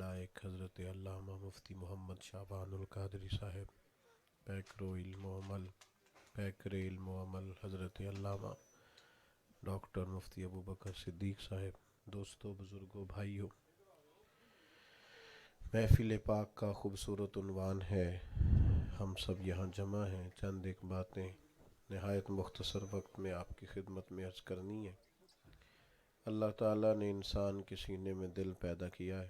لائق حضرت علامہ مفتی محمد شعبان القادری صاحب، پیکر علم و عمل حضرت علامہ ڈاکٹر مفتی ابو بکر صدیق صاحب، دوستوں، بزرگوں، بھائیوں، محفل پاک کا خوبصورت عنوان ہے ہم سب یہاں جمع ہیں، چند ایک باتیں نہایت مختصر وقت میں آپ کی خدمت میں عرض کرنی ہے۔ اللہ تعالیٰ نے انسان کے سینے میں دل پیدا کیا ہے،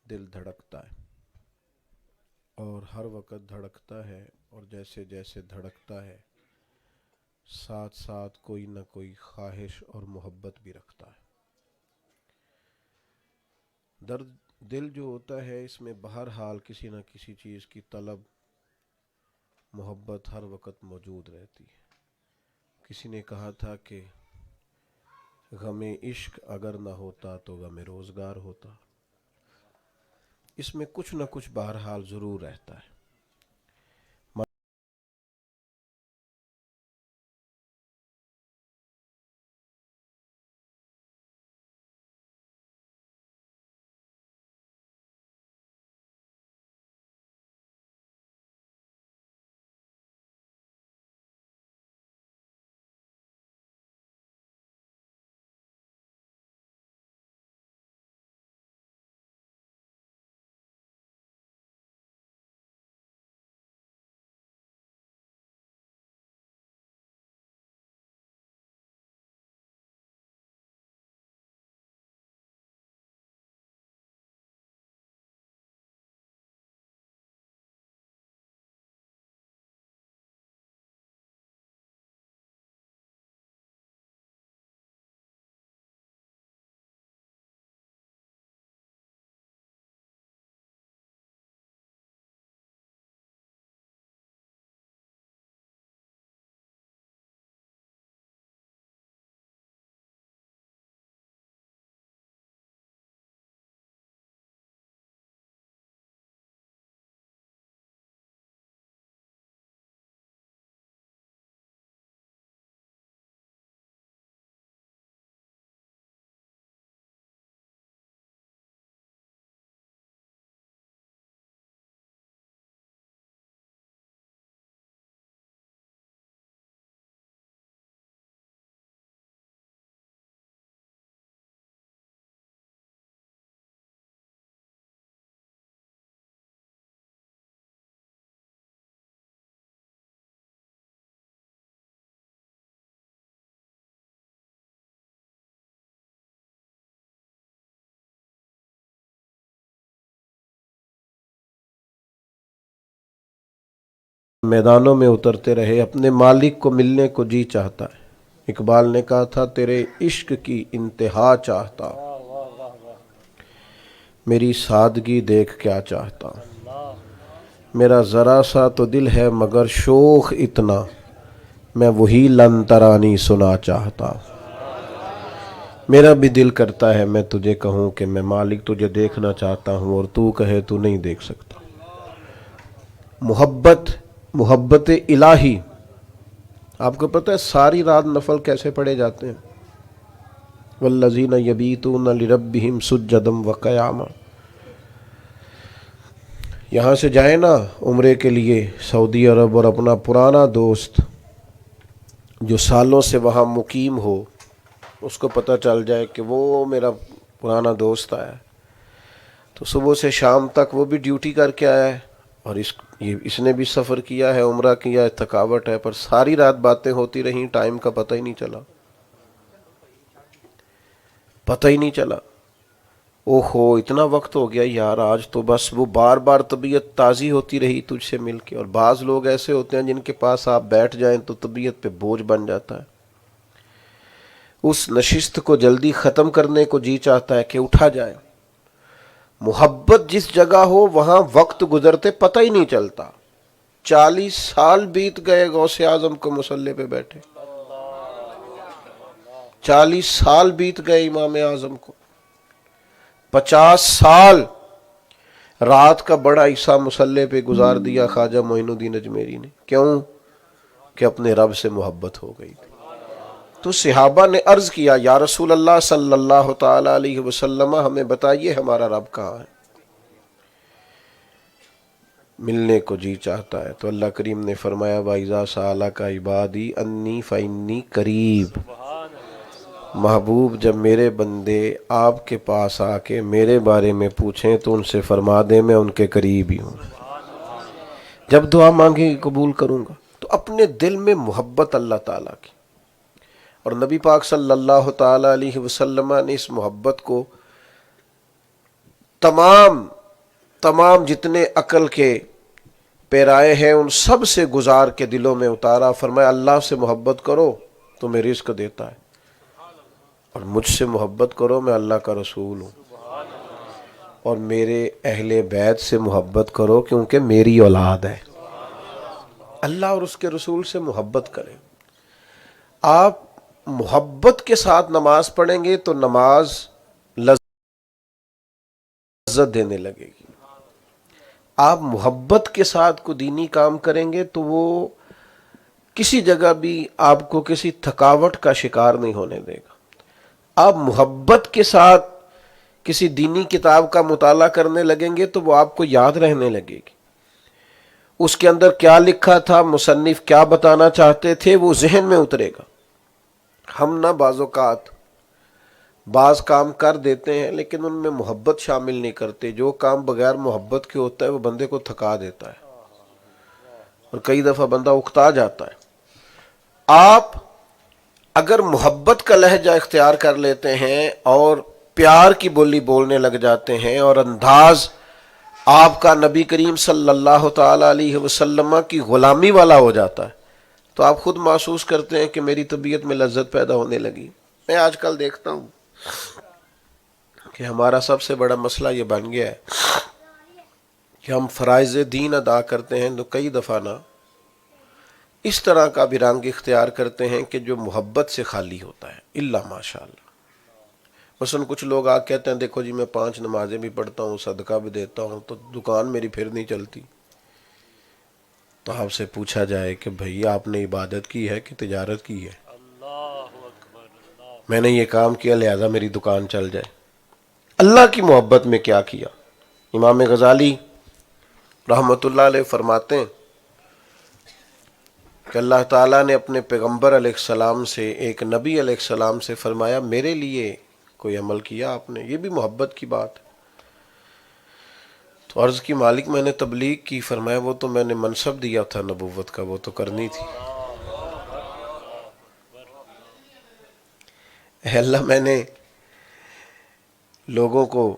دل دھڑکتا ہے اور ہر وقت دھڑکتا ہے، اور جیسے جیسے دھڑکتا ہے ساتھ ساتھ کوئی نہ کوئی خواہش اور محبت بھی رکھتا ہے۔ درد دل جو ہوتا ہے اس میں بہرحال کسی نہ کسی چیز کی طلب، محبت ہر وقت موجود رہتی ہے۔ کسی نے کہا تھا کہ غم عشق اگر نہ ہوتا تو غم روزگار ہوتا۔ اس میں کچھ نہ کچھ بہرحال ضرور رہتا ہے۔ میدانوں میں اترتے رہے، اپنے مالک کو ملنے کو جی چاہتا ہے۔ اقبال نے کہا تھا تیرے عشق کی انتہا چاہتا، میری سادگی دیکھ کیا چاہتا، میرا ذرا سا تو دل ہے مگر شوخ اتنا، میں وہی لن ترانی سنا چاہتا۔ میرا بھی دل کرتا ہے میں تجھے کہوں کہ میں مالک تجھے دیکھنا چاہتا ہوں، اور تو کہے تو نہیں دیکھ سکتا۔ محبت الہی، آپ کو پتہ ہے ساری رات نفل کیسے پڑھے جاتے ہیں؟ والذین یبیتون لربہم سجدا وقیاما۔ یہاں سے جائیں نا عمرے کے لیے سعودی عرب، اور اپنا پرانا دوست جو سالوں سے وہاں مقیم ہو اس کو پتہ چل جائے کہ وہ میرا پرانا دوست آیا، تو صبح سے شام تک وہ بھی ڈیوٹی کر کے آیا ہے، اور اس نے بھی سفر کیا ہے، عمرہ کیا ہے، تھکاوٹ ہے، پر ساری رات باتیں ہوتی رہیں، ٹائم کا پتہ ہی نہیں چلا۔ اوہو اتنا وقت ہو گیا یار، آج تو بس وہ بار بار طبیعت تازی ہوتی رہی تجھ سے مل کے۔ اور بعض لوگ ایسے ہوتے ہیں جن کے پاس آپ بیٹھ جائیں تو طبیعت پہ بوجھ بن جاتا ہے، اس نشست کو جلدی ختم کرنے کو جی چاہتا ہے کہ اٹھا جائے۔ محبت جس جگہ ہو وہاں وقت گزرتے پتہ ہی نہیں چلتا۔ 40 سال بیت گئے غوث اعظم کو مصلی پہ بیٹھے، 40 سال بیت گئے امام اعظم کو، 50 سال رات کا بڑا حصہ مصلی پہ گزار دیا خواجہ معین الدین اجمیری نے۔ کیوں؟ کہ اپنے رب سے محبت ہو گئی تھی۔ تو صحابہ نے عرض کیا یا رسول اللہ صلی اللہ تعالی علیہ وسلم ہمیں بتائیے ہمارا رب کہاں ہے، ملنے کو جی چاہتا ہے۔ تو اللہ کریم نے فرمایا وَإِذَا سَأَلَكَ عِبَادِي أَنِّي فَإِنِّي قَرِيب، محبوب جب میرے بندے آپ کے پاس آ کے میرے بارے میں پوچھیں تو ان سے فرما دیں میں ان کے قریب ہی ہوں، جب دعا مانگیں قبول کروں گا۔ تو اپنے دل میں محبت اللہ تعالیٰ کی، اور نبی پاک صلی اللہ تعالی علیہ وسلم نے اس محبت کو تمام جتنے عقل کے پیرائے ہیں ان سب سے گزار کے دلوں میں اتارا۔ فرمایا اللہ سے محبت کرو تمہیں رزق دیتا ہے، اور مجھ سے محبت کرو میں اللہ کا رسول ہوں، اور میرے اہل بیت سے محبت کرو کیونکہ میری اولاد ہے۔ اللہ اور اس کے رسول سے محبت کریں۔ آپ محبت کے ساتھ نماز پڑھیں گے تو نماز لذت دینے لگے گی۔ آپ محبت کے ساتھ کو دینی کام کریں گے تو وہ کسی جگہ بھی آپ کو کسی تھکاوٹ کا شکار نہیں ہونے دے گا۔ آپ محبت کے ساتھ کسی دینی کتاب کا مطالعہ کرنے لگیں گے تو وہ آپ کو یاد رہنے لگے گی، اس کے اندر کیا لکھا تھا، مصنف کیا بتانا چاہتے تھے وہ ذہن میں اترے گا۔ ہم نہ بعض اوقات بعض کام کر دیتے ہیں لیکن ان میں محبت شامل نہیں کرتے، جو کام بغیر محبت کے ہوتا ہے وہ بندے کو تھکا دیتا ہے اور کئی دفعہ بندہ اکتا جاتا ہے۔ آپ اگر محبت کا لہجہ اختیار کر لیتے ہیں اور پیار کی بولی بولنے لگ جاتے ہیں اور انداز آپ کا نبی کریم صلی اللہ تعالی علیہ وسلم کی غلامی والا ہو جاتا ہے تو آپ خود محسوس کرتے ہیں کہ میری طبیعت میں لذت پیدا ہونے لگی۔ میں آج کل دیکھتا ہوں کہ ہمارا سب سے بڑا مسئلہ یہ بن گیا ہے کہ ہم فرائض دین ادا کرتے ہیں تو کئی دفعہ نا اس طرح کا بھی رنگ اختیار کرتے ہیں کہ جو محبت سے خالی ہوتا ہے، الا ماشاء اللہ۔ مثلا کچھ لوگ آ کہتے ہیں دیکھو جی میں 5 نمازیں بھی پڑھتا ہوں، صدقہ بھی دیتا ہوں، تو دکان میری پھر نہیں چلتی۔ تو آپ سے پوچھا جائے کہ بھئی آپ نے عبادت کی ہے کہ تجارت کی ہے؟ میں نے یہ کام کیا لہذا میری دکان چل جائے۔ اللہ کی محبت میں کیا کیا؟ امام غزالی رحمت اللہ علیہ فرماتے ہیں کہ اللہ تعالیٰ نے اپنے پیغمبر علیہ السلام سے، ایک نبی علیہ السلام سے فرمایا میرے لیے کوئی عمل کیا آپ نے؟ یہ بھی محبت کی بات ہے۔ تو عرض کی مالک میں نے تبلیغ کی، فرمایا وہ تو میں نے منصب دیا تھا نبوت کا، وہ تو کرنی تھی۔ اے اللہ میں نے لوگوں کو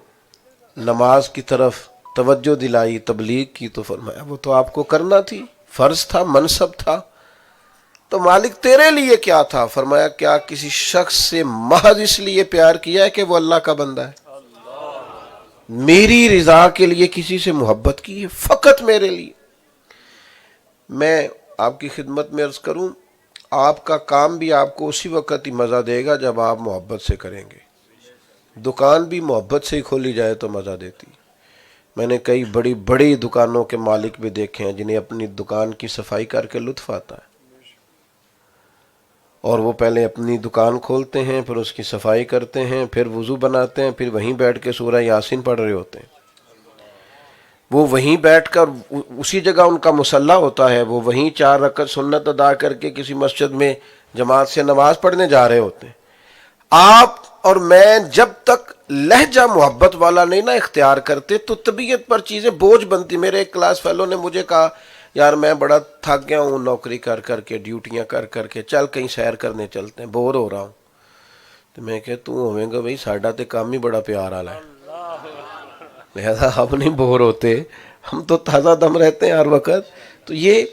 نماز کی طرف توجہ دلائی، تبلیغ کی، تو فرمایا وہ تو آپ کو کرنا تھی، فرض تھا، منصب تھا۔ تو مالک تیرے لیے کیا تھا؟ فرمایا کیا کسی شخص سے محض اس لیے پیار کیا ہے کہ وہ اللہ کا بندہ ہے؟ میری رضا کے لیے کسی سے محبت کی ہے، فقط میرے لیے۔ میں آپ کی خدمت میں عرض کروں، آپ کا کام بھی آپ کو اسی وقت ہی مزہ دے گا جب آپ محبت سے کریں گے۔ دکان بھی محبت سے ہی کھولی جائے تو مزہ دیتی۔ میں نے کئی بڑی بڑی دکانوں کے مالک بھی دیکھے ہیں جنہیں اپنی دکان کی صفائی کر کے لطف آتا ہے، اور وہ پہلے اپنی دکان کھولتے ہیں، پھر اس کی صفائی کرتے ہیں، پھر وضو بناتے ہیں، پھر وہیں بیٹھ کے سورہ یاسین پڑھ رہے ہوتے ہیں۔ وہ وہیں بیٹھ کر اسی جگہ ان کا مصلی ہوتا ہے، وہ وہیں 4 رکعت سنت ادا کر کے کسی مسجد میں جماعت سے نماز پڑھنے جا رہے ہوتے ہیں۔ آپ اور میں جب تک لہجہ محبت والا نہیں نہ اختیار کرتے تو طبیعت پر چیزیں بوجھ بنتی۔ میرے ایک کلاس فیلو نے مجھے کہا یار میں بڑا تھک گیا ہوں نوکری کر کر کے، ڈیوٹیاں کر کر کے، چل کہیں سیر کرنے چلتے ہیں، بور ہو رہا ہوں۔ تو میں کہ تو ہوئے گا بھائی ساڈا تے کام ہی بڑا پیار والا ہے، لہذا ہم نہیں بور ہوتے، ہم تو تازہ دم رہتے ہیں ہر وقت۔ تو یہ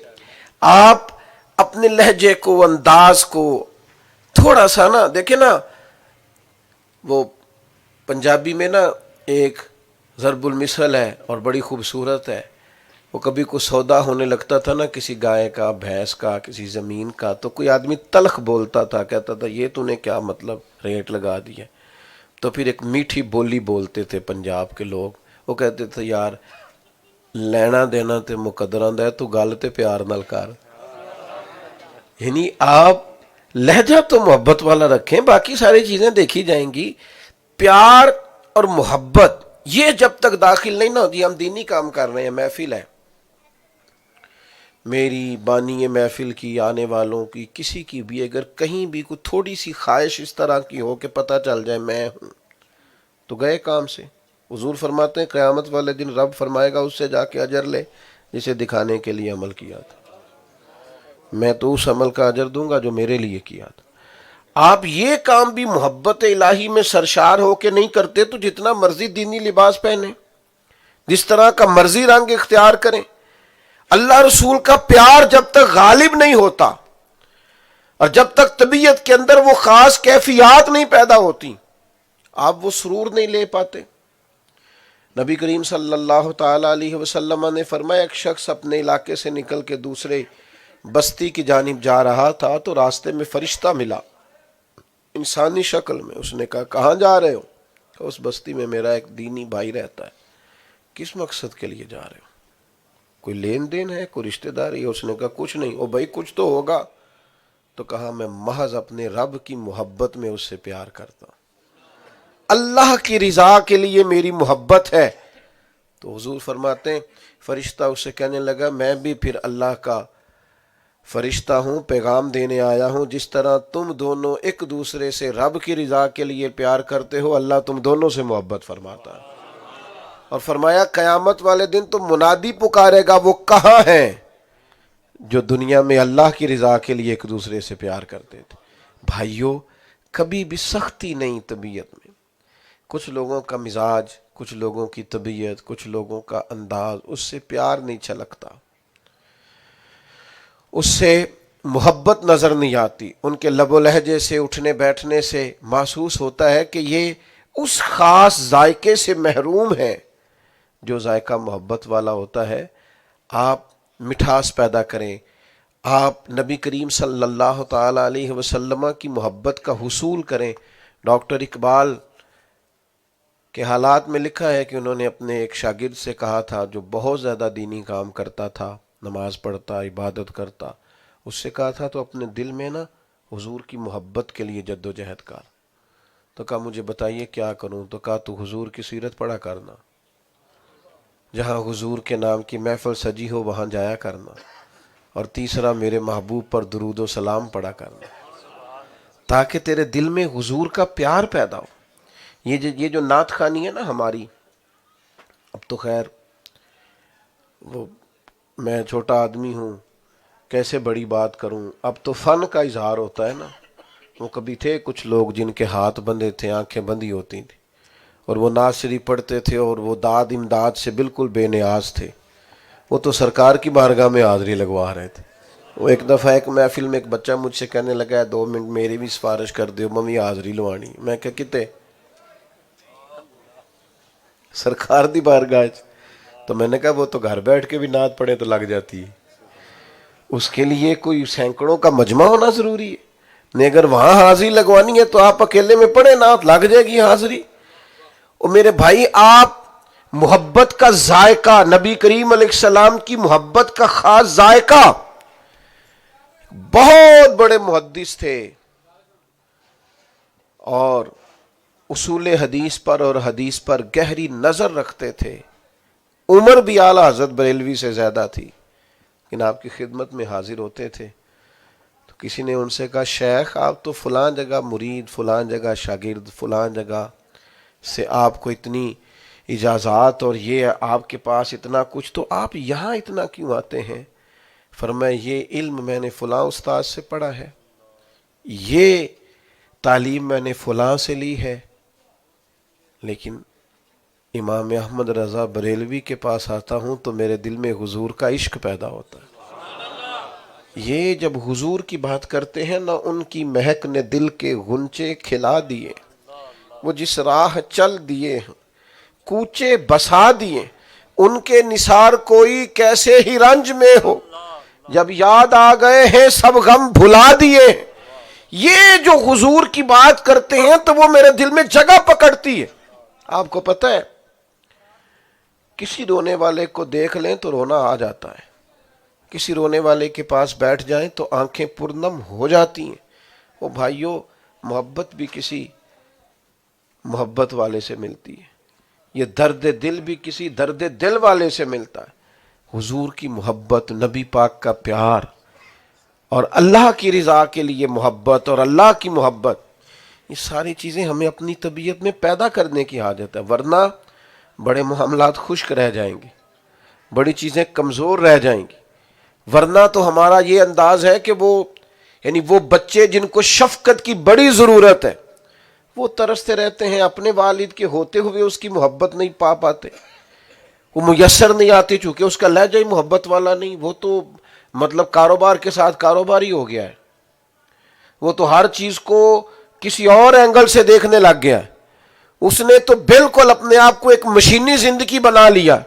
آپ اپنے لہجے کو، انداز کو تھوڑا سا نا دیکھیں نا، وہ پنجابی میں نا ایک ضرب المثل ہے اور بڑی خوبصورت ہے۔ وہ کبھی کوئی سودا ہونے لگتا تھا نا کسی گائے کا، بھینس کا، کسی زمین کا، تو کوئی آدمی تلخ بولتا تھا، کہتا تھا یہ تو نے کیا مطلب ریٹ لگا دیا۔ تو پھر ایک میٹھی بولی بولتے تھے پنجاب کے لوگ، وہ کہتے تھے یار لینا دینا تے مقدراں دا ہے، تو گل تے پیار نال کر۔ یعنی آپ لہجہ تو محبت والا رکھیں، باقی ساری چیزیں دیکھی جائیں گی. پیار اور محبت یہ جب تک داخل نہیں نہ ہوتی، ہم دینی کام کر رہے ہیں، محفل ہے، میری بانی محفل کی، آنے والوں کی، کسی کی بھی اگر کہیں بھی کوئی تھوڑی سی خواہش اس طرح کی ہو کہ پتہ چل جائے میں ہوں، تو گئے کام سے. حضور فرماتے ہیں قیامت والے دن رب فرمائے گا اس سے جا کے اجر لے جسے دکھانے کے لیے عمل کیا تھا، میں تو اس عمل کا اجر دوں گا جو میرے لیے کیا تھا. آپ یہ کام بھی محبت الہی میں سرشار ہو کے نہیں کرتے تو جتنا مرضی دینی لباس پہنے، جس طرح کا مرضی رنگ اختیار کریں، اللہ رسول کا پیار جب تک غالب نہیں ہوتا اور جب تک طبیعت کے اندر وہ خاص کیفیات نہیں پیدا ہوتی، آپ وہ سرور نہیں لے پاتے. نبی کریم صلی اللہ تعالی علیہ وسلم نے فرمایا ایک شخص اپنے علاقے سے نکل کے دوسرے بستی کی جانب جا رہا تھا تو راستے میں فرشتہ ملا انسانی شکل میں. اس نے کہا کہاں جا رہے ہو؟ کہ اس بستی میں میرا ایک دینی بھائی رہتا ہے. کس مقصد کے لیے جا رہے ہو؟ کوئی لین دین ہے، کوئی رشتہ داری ہے؟ اس نے کہا کچھ نہیں. او بھائی کچھ تو ہوگا. تو کہا میں محض اپنے رب کی محبت میں اس سے پیار کرتا ہوں، اللہ کی رضا کے لیے میری محبت ہے. تو حضور فرماتے ہیں فرشتہ اس سے کہنے لگا میں بھی پھر اللہ کا فرشتہ ہوں، پیغام دینے آیا ہوں، جس طرح تم دونوں ایک دوسرے سے رب کی رضا کے لیے پیار کرتے ہو، اللہ تم دونوں سے محبت فرماتا ہے. اور فرمایا قیامت والے دن تو منادی پکارے گا وہ کہاں ہیں جو دنیا میں اللہ کی رضا کے لیے ایک دوسرے سے پیار کرتے تھے. بھائیو کبھی بھی سختی نہیں طبیعت میں. کچھ لوگوں کا مزاج، کچھ لوگوں کی طبیعت، کچھ لوگوں کا انداز اس سے پیار نہیں چھلکتا، اس سے محبت نظر نہیں آتی. ان کے لب و لہجے سے، اٹھنے بیٹھنے سے محسوس ہوتا ہے کہ یہ اس خاص ذائقے سے محروم ہے جو ذائقہ محبت والا ہوتا ہے. آپ مٹھاس پیدا کریں، آپ نبی کریم صلی اللہ تعالی علیہ وسلم کی محبت کا حصول کریں. ڈاکٹر اقبال کے حالات میں لکھا ہے کہ انہوں نے اپنے ایک شاگرد سے کہا تھا جو بہت زیادہ دینی کام کرتا تھا، نماز پڑھتا، عبادت کرتا، اس سے کہا تھا تو اپنے دل میں نا حضور کی محبت کے لیے جد و جہد کر. تو کہا مجھے بتائیے کیا کروں؟ تو کہا تو حضور کی سیرت پڑھا کرنا، جہاں حضور کے نام کی محفل سجی ہو وہاں جایا کرنا، اور تیسرا میرے محبوب پر درود و سلام پڑھا کرنا تاکہ تیرے دل میں حضور کا پیار پیدا ہو. یہ جو نعت خوانی ہے نا ہماری، اب تو خیر وہ میں چھوٹا آدمی ہوں کیسے بڑی بات کروں، اب تو فن کا اظہار ہوتا ہے نا. وہ کبھی تھے کچھ لوگ جن کے ہاتھ بندھے تھے، آنکھیں بندھی ہوتی تھیں، اور وہ نعت شریف پڑھتے تھے اور وہ داد امداد سے بالکل بے نیاز تھے. وہ تو سرکار کی بارگاہ میں حاضری لگوا رہے تھے. وہ ایک دفعہ ایک محفل میں ایک بچہ مجھ سے کہنے لگا 2 منٹ میری بھی سفارش کر دیو، ممی حاضری لوانی. میں کہا کتے سرکار دی بارگاہ. تو میں نے کہا وہ تو گھر بیٹھ کے بھی نعت پڑھے تو لگ جاتی ہے، اس کے لیے کوئی سینکڑوں کا مجمع ہونا ضروری ہے نہیں. اگر وہاں حاضری لگوانی ہے تو آپ اکیلے میں پڑھے نعت، لگ جائے گی حاضری. اور میرے بھائی آپ محبت کا ذائقہ، نبی کریم علیہ السلام کی محبت کا خاص ذائقہ، بہت بڑے محدث تھے اور اصول حدیث پر اور حدیث پر گہری نظر رکھتے تھے. عمر بھی اعلیٰ حضرت بریلوی سے زیادہ تھی، لیکن آپ کی خدمت میں حاضر ہوتے تھے. تو کسی نے ان سے کہا شیخ آپ تو فلاں جگہ مرید، فلاں جگہ شاگرد، فلاں جگہ سے آپ کو اتنی اجازات اور یہ آپ کے پاس اتنا کچھ، تو آپ یہاں اتنا کیوں آتے ہیں؟ فرمایا یہ علم میں نے فلاں استاد سے پڑھا ہے، یہ تعلیم میں نے فلاں سے لی ہے، لیکن امام احمد رضا بریلوی کے پاس آتا ہوں تو میرے دل میں حضور کا عشق پیدا ہوتا ہے. یہ جب حضور کی بات کرتے ہیں نہ، ان کی مہک نے دل کے غنچے کھلا دیے، وہ جس راہ چل دیے ہیں کوچے بسا دیے، ان کے نثار کوئی کیسے ہی رنج میں ہو، جب یاد آ گئے ہیں سب غم بھلا دیے. یہ جو حضور کی بات کرتے ہیں تو وہ میرے دل میں جگہ پکڑتی ہے. آپ کو پتہ ہے کسی رونے والے کو دیکھ لیں تو رونا آ جاتا ہے، کسی رونے والے کے پاس بیٹھ جائیں تو آنکھیں پرنم ہو جاتی ہیں. وہ بھائیوں محبت بھی کسی محبت والے سے ملتی ہے، یہ درد دل بھی کسی درد دل والے سے ملتا ہے۔ حضور کی محبت، نبی پاک کا پیار اور اللہ کی رضا کے لیے محبت اور اللہ کی محبت، یہ ساری چیزیں ہمیں اپنی طبیعت میں پیدا کرنے کی حاجت ہے، ورنہ بڑے معاملات خشک رہ جائیں گے، بڑی چیزیں کمزور رہ جائیں گی۔ ورنہ تو ہمارا یہ انداز ہے کہ وہ بچے جن کو شفقت کی بڑی ضرورت ہے، وہ ترستے رہتے ہیں، اپنے والد کے ہوتے ہوئے اس کی محبت نہیں پا پاتے، وہ میسر نہیں آتی، چونکہ اس کا لہجہ ہی محبت والا نہیں، وہ تو مطلب کاروبار کے ساتھ کاروباری ہو گیا ہے، وہ تو ہر چیز کو کسی اور اینگل سے دیکھنے لگ گیا ہے، اس نے تو بالکل اپنے آپ کو ایک مشینی زندگی بنا لیا،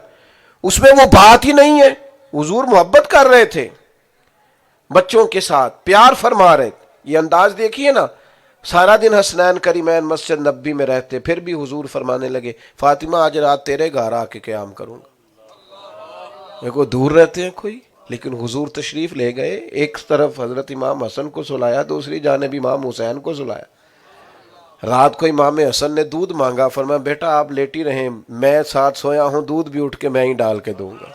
اس میں وہ بات ہی نہیں ہے۔ حضور محبت کر رہے تھے بچوں کے ساتھ، پیار فرما رہے تھے، یہ انداز دیکھیے نا، سارا دن حسنین کریمین مسجد نبی میں رہتے، پھر بھی حضور فرمانے لگے فاطمہ آج رات تیرے گھر آ کے قیام کروں گا۔ دیکھو دور رہتے ہیں کوئی، لیکن حضور تشریف لے گئے، ایک طرف حضرت امام حسن کو سلایا، دوسری جانب امام حسین کو سلایا۔ رات کو امام حسن نے دودھ مانگا، فرمایا بیٹا آپ لیٹی رہیں، میں ساتھ سویا ہوں، دودھ بھی اٹھ کے میں ہی ڈال کے دوں گا۔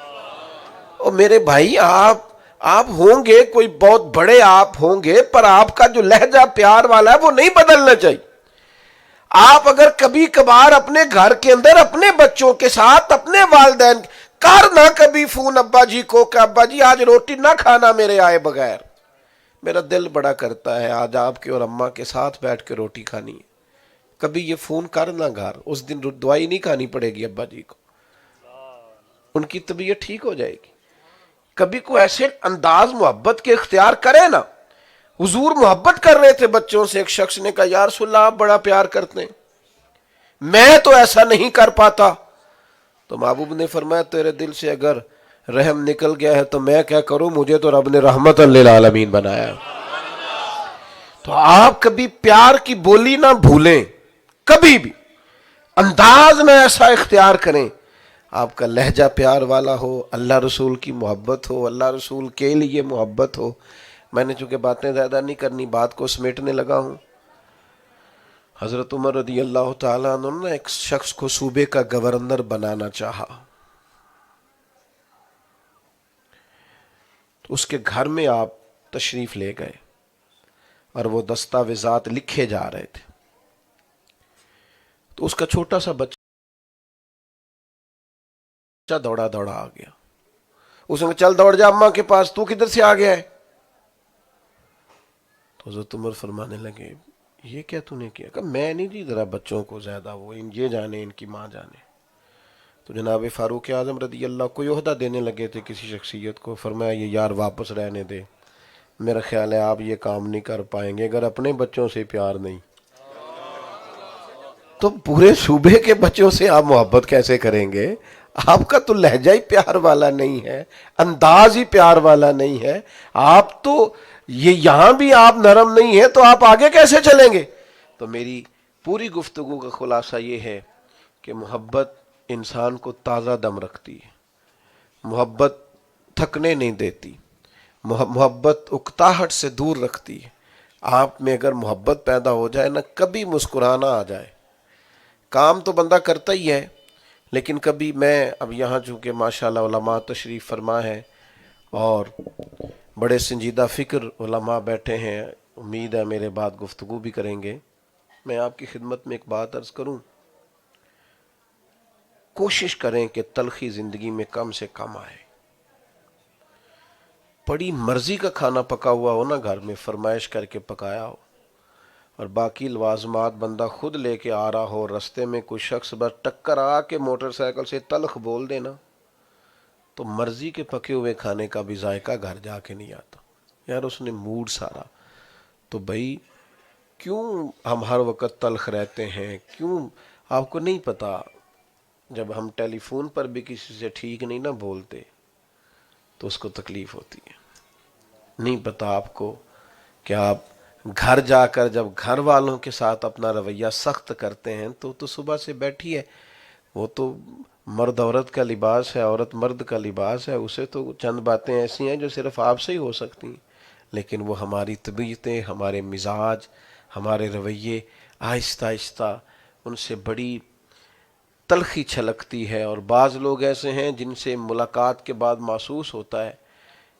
اور میرے بھائی آپ ہوں گے کوئی بہت بڑے، آپ ہوں گے، پر آپ کا جو لہجہ پیار والا ہے وہ نہیں بدلنا چاہیے۔ آپ اگر کبھی کبھار اپنے گھر کے اندر اپنے بچوں کے ساتھ، اپنے والدین کرنا کبھی فون ابا جی کو کہ ابا جی آج روٹی نہ کھانا میرے آئے بغیر، میرا دل بڑا کرتا ہے آج آپ کے اور اماں کے ساتھ بیٹھ کے روٹی کھانی ہے، کبھی یہ فون کرنا گھر، اس دن دوائی نہیں کھانی پڑے گی ابا جی کو، ان کی طبیعت ٹھیک ہو جائے گی۔ کبھی کوئی ایسے انداز محبت کے اختیار کرے نا۔ حضور محبت کر رہے تھے بچوں سے، ایک شخص نے کہا یا رسول اللہ آپ بڑا پیار کرتے ہیں، میں تو ایسا نہیں کر پاتا، تو محبوب نے فرمایا تیرے دل سے اگر رحم نکل گیا ہے تو میں کیا کروں، مجھے تو رب نے رحمت للعالمین بنایا۔ تو آپ کبھی پیار کی بولی نہ بھولیں، کبھی بھی انداز نہ ایسا اختیار کریں، آپ کا لہجہ پیار والا ہو، اللہ رسول کی محبت ہو، اللہ رسول کے لیے محبت ہو۔ میں نے چونکہ باتیں زیادہ نہیں کرنی، بات کو سمیٹنے لگا ہوں۔ حضرت عمر رضی اللہ تعالیٰ عنہ نے ایک شخص کو صوبے کا گورنر بنانا چاہا، تو اس کے گھر میں آپ تشریف لے گئے اور وہ دستاویزات لکھے جا رہے تھے، تو اس کا چھوٹا سا بچہ دوڑا دوڑا آ گیا، اس نے کہا چل دوڑ جا اماں کے پاس، تو کدھر سے آ گیا ہے؟ تو حضرت عمر فرمانے لگے یہ کیا تو نے کیا؟ کہا میں نہیں جی، ذرا بچوں کو زیادہ وہ یہ جانے ان کی ماں جانے۔ تو جناب فاروق اعظم رضی اللہ کوئی عہدہ دینے لگے تھے کسی شخصیت کو، فرمایا یہ یار واپس رہنے دے، میرا خیال ہے آپ یہ کام نہیں کر پائیں گے اگر اپنے بچوں سے پیار نہیں تو پورے صوبے کے بچوں سے آپ محبت کیسے کریں گے؟ آپ کا تو لہجہ ہی پیار والا نہیں ہے، انداز ہی پیار والا نہیں ہے، آپ تو یہاں بھی آپ نرم نہیں ہیں تو آپ آگے کیسے چلیں گے؟ تو میری پوری گفتگو کا خلاصہ یہ ہے کہ محبت انسان کو تازہ دم رکھتی ہے، محبت تھکنے نہیں دیتی، محبت اکتاہٹ سے دور رکھتی ہے۔ آپ میں اگر محبت پیدا ہو جائے نا، کبھی مسکرانا آ جائے، کام تو بندہ کرتا ہی ہے، لیکن کبھی میں اب یہاں چونکہ ماشاءاللہ علماء تشریف فرما ہے اور بڑے سنجیدہ فکر علماء بیٹھے ہیں، امید ہے میرے بعد گفتگو بھی کریں گے، میں آپ کی خدمت میں ایک بات عرض کروں، کوشش کریں کہ تلخی زندگی میں کم سے کم آئے۔ بڑی مرضی کا کھانا پکا ہوا ہو نا گھر میں، فرمائش کر کے پکایا ہو، اور باقی لوازمات بندہ خود لے کے آ رہا ہو، رستے میں کوئی شخص بس ٹکر آ کے موٹر سائیکل سے تلخ بول دینا، تو مرضی کے پکے ہوئے کھانے کا بھی ذائقہ گھر جا کے نہیں آتا، یار اس نے موڈ سارا۔ تو بھائی کیوں ہم ہر وقت تلخ رہتے ہیں؟ کیوں آپ کو نہیں پتا جب ہم ٹیلی فون پر بھی کسی سے ٹھیک نہیں نہ بولتے تو اس کو تکلیف ہوتی ہے، نہیں پتا آپ کو کہ آپ گھر جا کر جب گھر والوں کے ساتھ اپنا رویہ سخت کرتے ہیں تو صبح سے بیٹھی ہے، وہ تو مرد عورت کا لباس ہے، عورت مرد کا لباس ہے، اسے تو چند باتیں ایسی ہیں جو صرف آپ سے ہی ہو سکتی ہیں، لیکن وہ ہماری طبیعتیں، ہمارے مزاج، ہمارے رویے آہستہ آہستہ ان سے بڑی تلخی چھلکتی ہے. اور بعض لوگ ایسے ہیں جن سے ملاقات کے بعد محسوس ہوتا ہے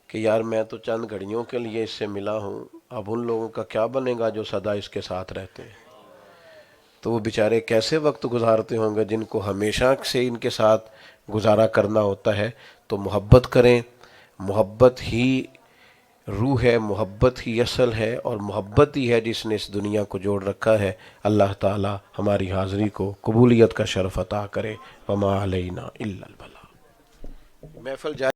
کہ یار میں تو چند گھڑیوں کے لیے اس سے ملا ہوں، اب ان لوگوں کا کیا بنے گا جو سدا اس کے ساتھ رہتے ہیں. تو وہ بیچارے کیسے وقت گزارتے ہوں گے جن کو ہمیشہ سے ان کے ساتھ گزارا کرنا ہوتا ہے. تو محبت کریں، محبت ہی روح ہے، محبت ہی اصل ہے، اور محبت ہی ہے جس نے اس دنیا کو جوڑ رکھا ہے. اللہ تعالی ہماری حاضری کو قبولیت کا شرف عطا کرے. وما علینا الا البلاغ. محفل جاری